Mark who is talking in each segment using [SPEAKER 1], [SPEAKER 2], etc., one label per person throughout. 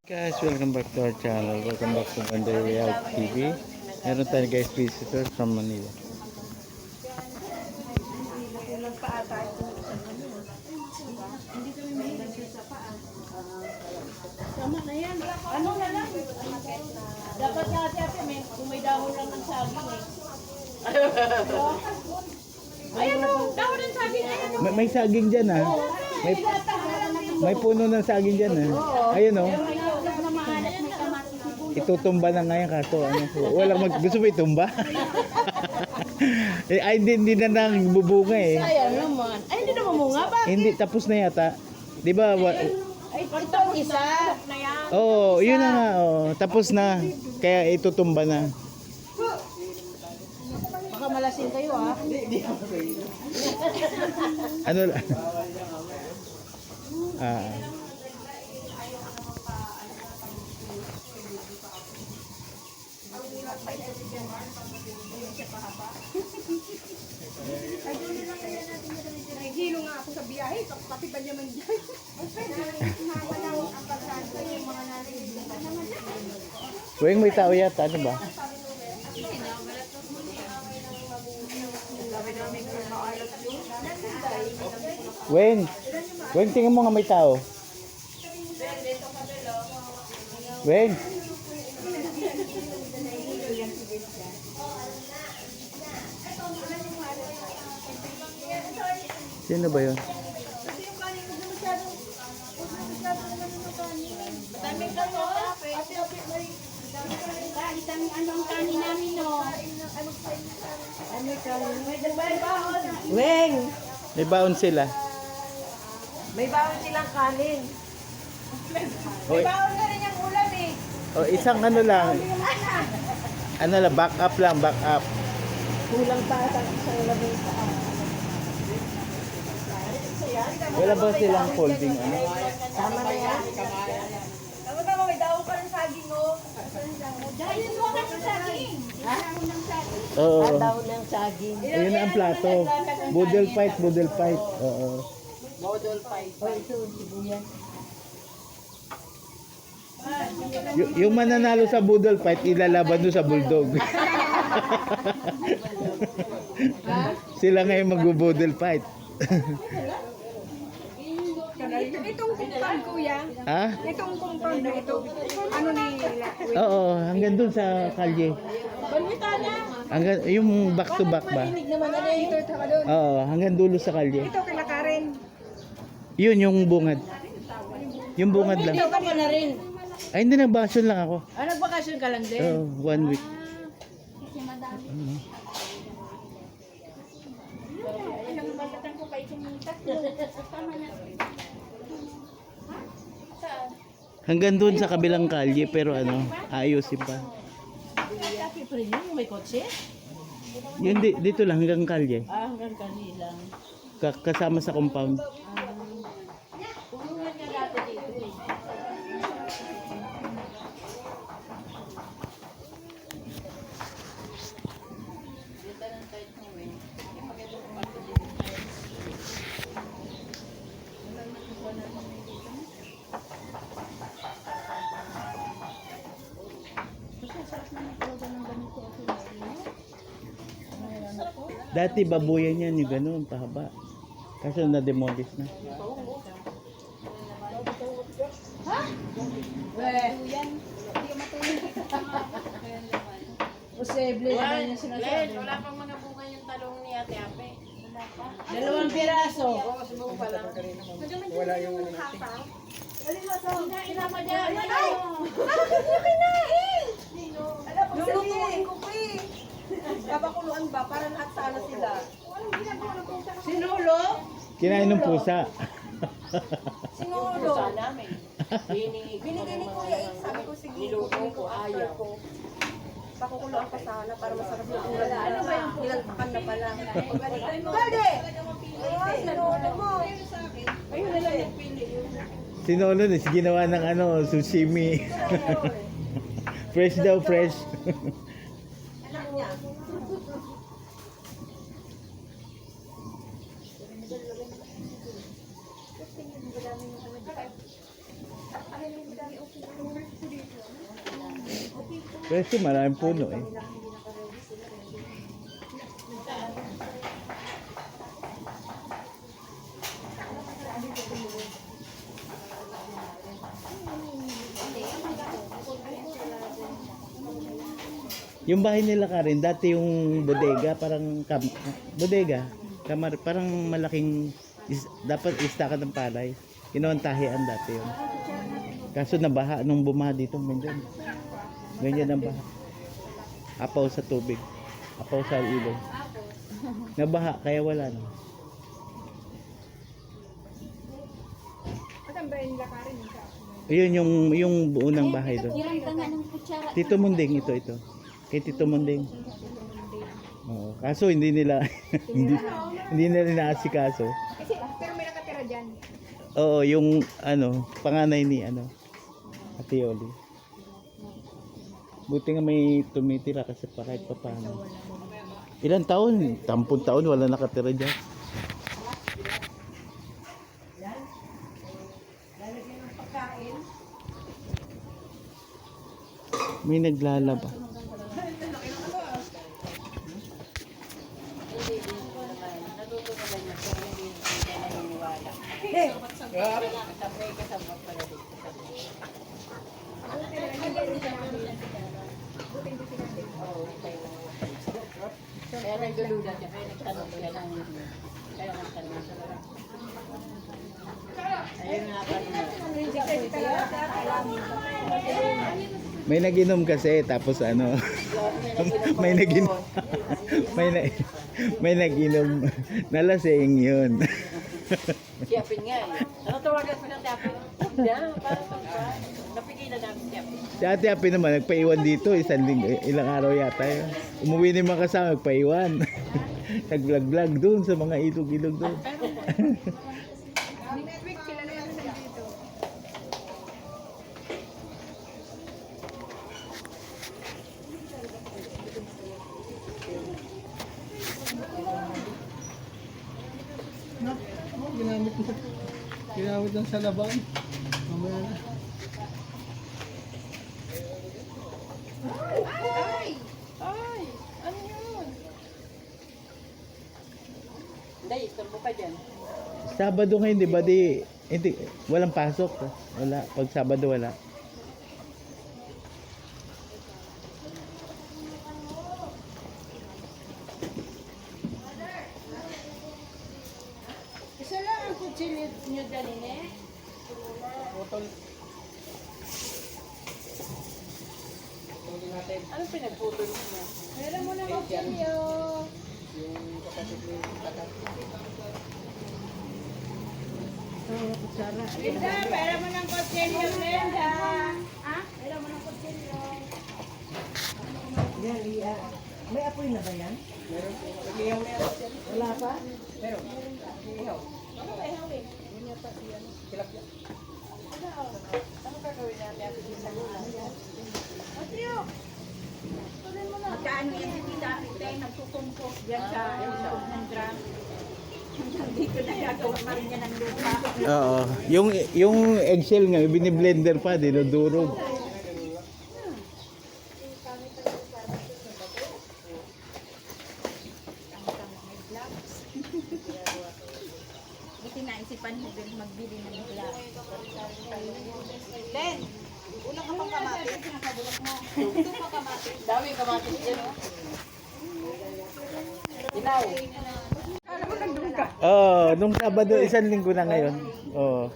[SPEAKER 1] Guys, welcome back to our channel. Welcome back to Ganda Real TV. Meron tayo guys visitors from Manila.
[SPEAKER 2] Tama na yan. Ano na lang? Dapat nga ate, kung may dahon lang ng saging eh. Ayun o, dahon ng saging.
[SPEAKER 1] May saging dyan ah. May puno ng saging dyan ah. Ayun oh. Itutumba na ngayon kaso ano, gusto mo itumba? Ay hindi na nang bubunga eh.
[SPEAKER 2] Sayang naman. Ay, hindi na mamunga ba?
[SPEAKER 1] Hindi, tapos na yata. 'Di ba?
[SPEAKER 2] Ay, itong isa.
[SPEAKER 1] Oo, yun na nga. Oh. Tapos na. Kaya itutumba na.
[SPEAKER 2] Baka malasing kayo ah.
[SPEAKER 1] Ano lang?
[SPEAKER 3] Hilo nga ako sa biyahe, pati ba naman dyan?
[SPEAKER 1] Weng, may tao yata. Ano ba? Weng, tingnan mo nga may tao. Weng. Sino ba yun?
[SPEAKER 2] Daming kayo. Anong kanin namin no?
[SPEAKER 3] Weng,
[SPEAKER 1] May baon sila.
[SPEAKER 3] may bawang silang kanin.
[SPEAKER 1] O,
[SPEAKER 3] Bawang na rin yung ulam eh.
[SPEAKER 1] isang ano lang. Ano lang, back up lang, back up.
[SPEAKER 3] Kulang pa sa lamesa.
[SPEAKER 1] Wala ba silang folding ano?
[SPEAKER 3] Tama na yan. Tama, may daw pa ng saging oh.
[SPEAKER 2] Dahil mo na sa saging.
[SPEAKER 1] Oo.
[SPEAKER 3] Daw ng saging.
[SPEAKER 1] Ayun na ang plato. Boodle fight. Oo.
[SPEAKER 3] Model 5. Oh, ito, sibuyas.
[SPEAKER 1] Yung mananalo sa boodle fight, ilalaban doon sa bulldog. Sila ngayon mag-boodle fight.
[SPEAKER 3] Itong compound kuya,
[SPEAKER 1] Ha?
[SPEAKER 3] itong compound na ito, ano nila?
[SPEAKER 1] Oo, hanggang doon sa kalye. Hanggang, yung back to back ba?
[SPEAKER 3] Naman ano ito, saka doon.
[SPEAKER 1] Oo, hanggang dulo sa kalye.
[SPEAKER 3] Ito kay Karen.
[SPEAKER 1] Yun, yung bungad. Yung bungad lang.
[SPEAKER 2] Ikaw ka na rin.
[SPEAKER 1] Ay, hindi, nagbakasyon lang ako.
[SPEAKER 2] Ah, nagbakasyon ka lang din?
[SPEAKER 1] Oo, 1 week. Hanggang doon sa kabilang kalye, pero ano, ayusin pa.
[SPEAKER 2] Pero yun, may kotse?
[SPEAKER 1] Yun, dito lang, hanggang kalye.
[SPEAKER 2] Ah, hanggang kanilang.
[SPEAKER 1] Kasama sa compound.
[SPEAKER 2] Pumungan ka dati dito eh.
[SPEAKER 1] Dati babuyan yan, yung ganun, pahaba. Kaso na-demolish na.
[SPEAKER 2] Posible naman yung sinasabi.
[SPEAKER 4] Wala pang mga bunga yung talong ni Ate Ape.
[SPEAKER 2] 2 piraso.
[SPEAKER 4] Inama dyan.
[SPEAKER 3] Lulutuin ko pa eh. Babakuluan ba? Para lahat sana sila.
[SPEAKER 2] Sinulo?
[SPEAKER 1] Kinain ng pusa.
[SPEAKER 3] Sinulo.
[SPEAKER 4] Sa namin.
[SPEAKER 3] Binigay ni Kuya eh. Sabi ko, sige, kukunin ko after ko. Pakukuluan ko sana para masarap yung ulam nila. Ano ba yung nilalpakan na pala? Pwede! Sinulo mo. Ayun na lang yung pili.
[SPEAKER 1] Sinolo na, ginawa ng ano, sushimi. Fresh daw, fresh.
[SPEAKER 3] Alam niya. Ay, madami okay.
[SPEAKER 1] Kasi maraming puno eh. Yung bahay nila Karen, dati yung bodega, parang bodega, kamar, parang malaking, dapat istakan ng palay. Kinuwantahian dati yun. Kaso nabaha nung bumaha dito, ganyan. Ganyan ang baha. Apaw sa tubig. Apaw sa ilog. Nabaha, kaya wala na. Ayun yung buo ng bahay doon. Tito Munding ito. Kay Tito Munding. Oo, kaso hindi nila hindi nila inaasikaso.
[SPEAKER 3] Kasi, pero may nakatira dyan.
[SPEAKER 1] Oo, yung panganay ni Ate Yoli. Buti nga may tumitira kasi pa kahit pa paano. Ilang taon? 10 taon wala nakatira dyan. May naglalaba.
[SPEAKER 4] Kaya nagduluda siya, kaya nagtanong siya ng kaya nagtanong siya. Ayun nga pa
[SPEAKER 1] May naginom kasi tapos may naginom may naginom nalasing yun.
[SPEAKER 4] si Apin nga eh. Ano tawagan ko ng si Apin? Parang napigilan namin si Apin.
[SPEAKER 1] Si Ate Api naman nagpaiwan dito ilang araw yata yun. Umuwi ni mga kasama nagpaiwan. Nag-vlog doon sa mga ilog-ilog doon.
[SPEAKER 3] Next week sila na yan dito.
[SPEAKER 5] Ginamit lang sa laban. Mamaya na.
[SPEAKER 4] Ay! Ano yun? Hindi, istorbo ka dyan.
[SPEAKER 1] Sabado ngayon, di ba hindi, walang pasok. Wala, pag Sabado wala.
[SPEAKER 2] Isa lang ang kutsilyo nyo dyan, eh.
[SPEAKER 5] Putol.
[SPEAKER 4] Anong pinagputol mo?
[SPEAKER 2] Meron mo na kutsilyo.
[SPEAKER 5] Yung kapatid ni Takat.
[SPEAKER 2] Linda, meron mo ng kutsilyo, Linda. Ha? Meron mo ng kutsilyo.
[SPEAKER 6] May apoy na ba yan?
[SPEAKER 5] Meron po. Nag-ihaw na yan.
[SPEAKER 6] Wala pa?
[SPEAKER 5] Meron. Ihaw.
[SPEAKER 2] Ano ba ihawin?
[SPEAKER 5] Tilapia.
[SPEAKER 4] Ano gagawin natin ako sa lula?
[SPEAKER 2] Kutsilyo. Tuloy mo na.
[SPEAKER 3] Magkaano yan si Tita Apite, nagkukumpos dyan sa loob ng drum. Hanggang dito na gagawa pa rin niya ng lupa.
[SPEAKER 1] Oo. Yung eggshell nga, biniblender pa, dinudurog.
[SPEAKER 3] Buti naisipan mo din magbili ng glass. Len, una ka pang kamatis. Ito pa kamatis.
[SPEAKER 4] Dami kamatis dyan, oh. Ilaw.
[SPEAKER 3] Alam mo, nandun ka.
[SPEAKER 1] Oo, nung Sabado, 1 linggo na ngayon. Oo.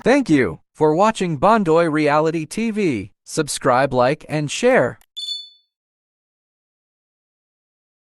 [SPEAKER 7] Thank you for watching Bondoy Reality TV. Subscribe, like, and share.